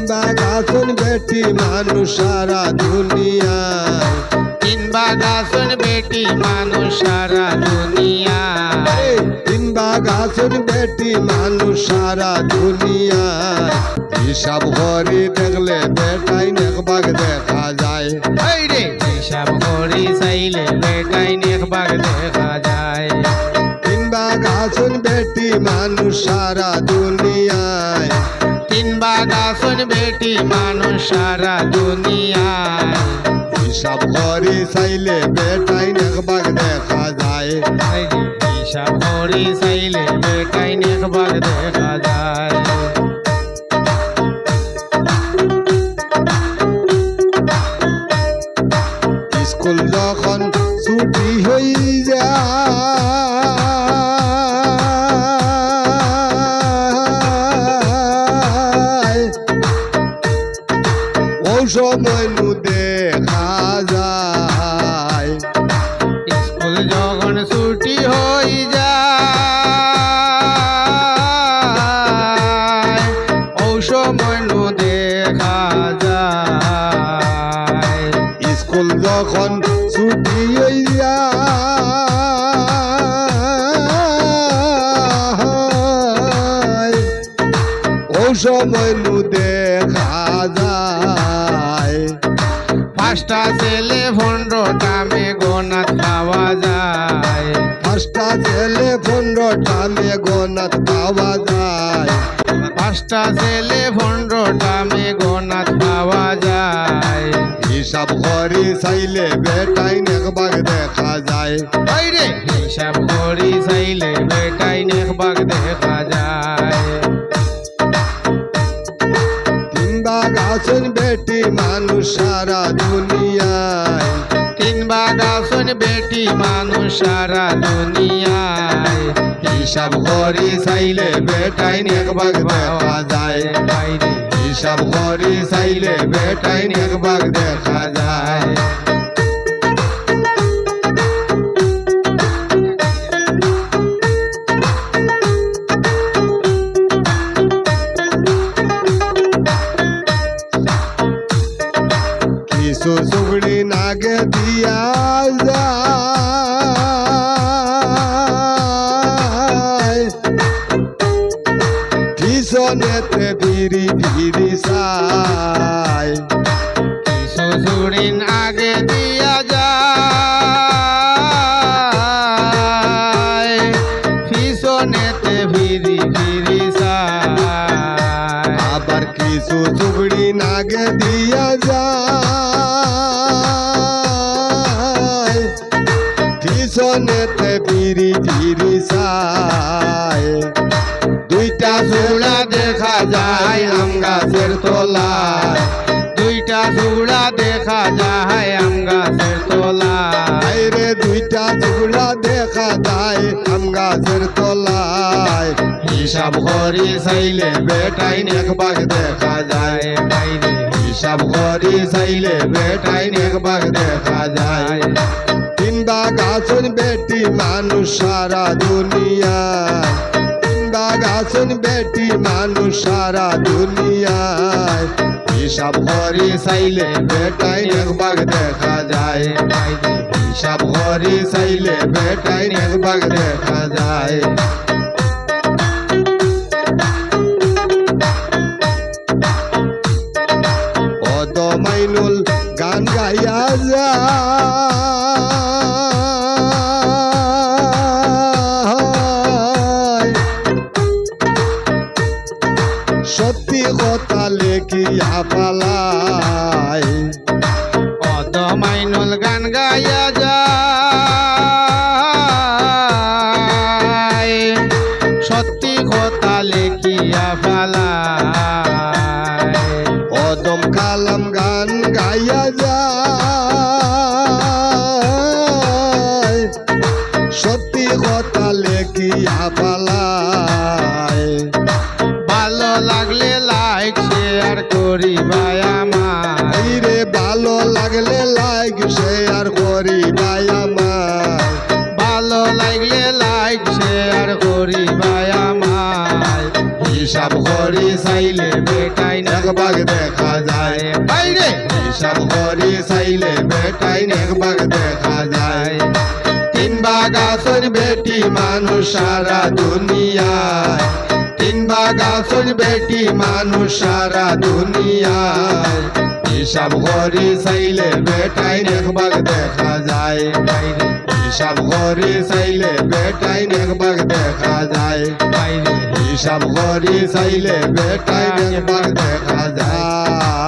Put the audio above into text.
বাগাছন বেটি মানুষ সারা দুনিয়ায় তিন বাগাছন বেটি মানুষ সারা দুনিয়ায় তিন বাগাছন বেটি মানুষ সারা দুনিয়ায় হিসাব করে দেখলে বেটাই নেকবাগ দেখা যায় এই রে হিসাব করি চাইলে বেটাই নেকবাগ দেখা যায় তিন বাগাছন বেটি মানুষ সারা দুনিয়ায় তিন বাগাছন বেটি মানুষ সারা দুনিয়ায় হিসাব করে চাইলে বেটাই নেকবাগ দেখা যায় এই রে হিসাব করি চাইলে বেটাই নেকবাগ দেখা যায় স্কুল যখন ছুটি হয়ে যায় ও সময় নু দেখা যায় স্কুল যখন ছুটি হয়ে যায় ও সময় নু দেখা যায় স্কুল যখন ছুটি হয়ে যায় ও সময় নু দেখা যায় পাঁচটা ছেলে 15টা মেঘনা খাওয়া যায় পাঁচটা ছেলে 15টা মেঘনাথ পাওয়া যায় পাঁচটা ছেলে 15টা মেঘনা খাওয়া যায় হিসাব করে চাইলে বেটাই নেকবাগ দেখা যায় ওই রে হিসাব করি চাইলে বেটাই নেকবাগ দেখা যায় তিন বাগাছন বেটি মানুষ সারা দুনিয়ায় তিন বাগাছন বেটি মানুষ সারা দুনিয়ায় হিসাব করে চাইলে বেটাই নেকবাগ দেখা যায় বাইরে হিসাব করে চাইলে বেটাই নেকবাগ দেখা যায় কিছু চুগড়ি নাগে দিয়া যায় পিছনেতে ফিরি ফিরি চায় কিছুদিন আগে দিয়া যায় পিছনেতে ফিরি ফিরি যায় আবার কিছু চুগড়ি নাগে দিয়া যায় পিছনেতে ফিরি ফিরি চায় দুইটা চূড়া দেখা যায় আম গাছের তলায় দুইটা চূড়া দেখা যায় আম গাছের তলায় রে দুইটা চূড়া দেখা যায় আম গাছের তলায় হিসাব করি চাইলে বেটাই নেকবাগ দেখা যায় বাইরে হিসাব করে চাইলে বেটাই নেকবাগ দেখা যায় তিন বাগাছন বেটি মানুষ সারা দুনিয়ায় তিন বাগাছন বেটি মানুষ সারা দুনিয়ায় হিসাব করে চাইলে বেটাই নেকবাগ দেখা যায় হিসাব করে চাইলে বেটাই নেকবাগ দেখা যায় মাইনুল গান গাইয়া যায় সত্যি কথা লেখিয়া পালায় অত মাইনুল গান গাইয়া যায় সত্যি কথা লেখিয়া ফালায় অদম কালাম গান গাইয়া যায় সত্যি কথা লেখিয়া পালায় ভালো লাগলে লাইক শেয়ার করিবা আমার রে ভালো লাগলে লাইক শেয়ার করিবা আমার ভালো লাগলে লাইক শেয়ার করিবা আমার হিসাব করি চাইলে বেটাই এক ভাগ দেখা যায় বাইরে হিসাব করি চাইলে বেটাই এক ভাগ দেখা যায় তিন ভাগ আসন বেটি মানুষ সারা দুনিয়ায় তিন ভাগ আসন বেটি মানুষ সারা দুনিয়ায় হিসাব করি চাইলে বেটাই এক ভাগ দেখা যায় বাইরে হিসাব করি চাইলে বেটাই এক ভাগ দেখা যায় বাইরে হিসাব করি চাইলে বেটাই এক ভাগ দেখা যায়